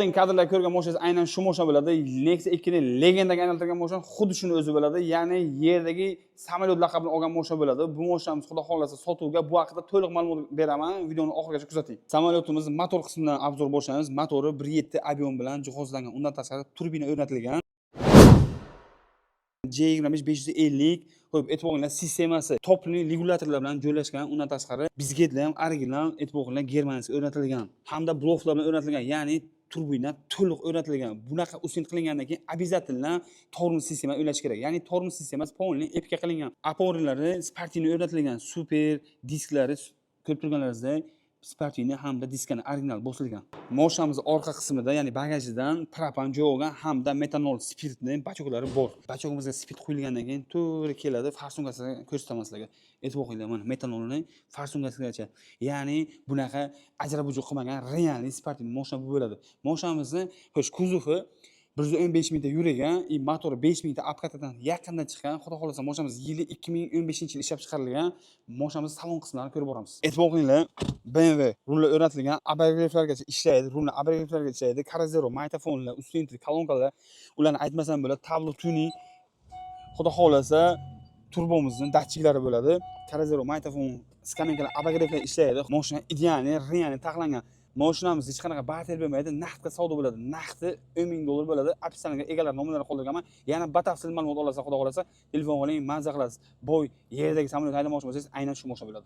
Hozirgi kadrlarda ko'rgan mashinangiz aynan shu mashina bo'ladi. Nexia 2 ni legendaga aylantirgan mashina xuddi shuni o'zi bo'ladi. Ya'ni yerdagi samolyot laqabini olgan mashina bo'ladi. Bu mashinamiz xudo xolasa sotuvga, bu haqida to'liq ma'lumot beraman. Videoni oxirigacha kuzating. Samolyotimiz motor qismidan obzor boshlaymiz. Motori 1.7 ob'yom bilan jihozlangan. Undan tashqari turbina o'rnatilgan. J25 550 qo'yib e'tiboringlar sistemasi topli regulyatorlar bilan joylashgan. Undan tashqari bizgetlar ham original e'tiboringlar germaniyasiga o'rnatilgan. Hamda bloklar bilan o'rnatilgan. Ya'ni turbina to'liq o'rnatilgan. Bunaqa usin qilingandan keyin обязательно tormoz sistema o'ylash kerak. Ya'ni tormoz sistemasi полный epka qilingan. Aporilari sportivniy o'rnatilgan. Super disklari ko'rib turganlaringizdek sportivniy hamda diskani original bosilgan. Mashinamiz orqa qismida, ya'ni bagajidan propan jo'g'an hamda metanol spirtni bachoklari bor. Bachogimizga spirt quyilgandan keyin to'g'ri keladi. Farsungasini ko'rsataman sizlarga. E'tibor qilinglar, mana metanolni farsungasigacha. Ya'ni bunaqa ajrabujuq qilmagan realniy sportivniy mashina bo'ladi. Mashinamizni xo'sh kuzovi 115 mingta yuragan, motori 5 mingta apkatadan yaqindan chiqqan. Xudo xolasa mashinamiz yili 2015-yil ishlab chiqarilgan. Mashinamiz salon qismlarini ko'rib boramiz. E'tibor qilinglar, BMW rullar o'rnatilgan, abagriflargacha ishlaydi, rullar abagriflargacha ishlaydi, Carrozero, magnitofonlar, ustun kolonkalar, ularni aytmasam bo'ladi, tablo tuning. Xudo xolasa turbomizning datchiklari bo'ladi. Carrozero, magnitofon, skamenkalar, abagriflar ishlaydi. Mashina idealniy, realniy taxlangan. Mashinamiz hech qanaqa barter bermaydi, naqdga savdo bo'ladi. Naqdi $10,000 bo'ladi. Opsiyaga egalar nomerlarini qoldirganman. Yana batafsil ma'lumot olasiz, xudo xolasa telefon qiling, mazza qilasiz. Boy yerdagi samolyot haydamoqchi bo'lsangiz, aynan shu mashina bo'ladi.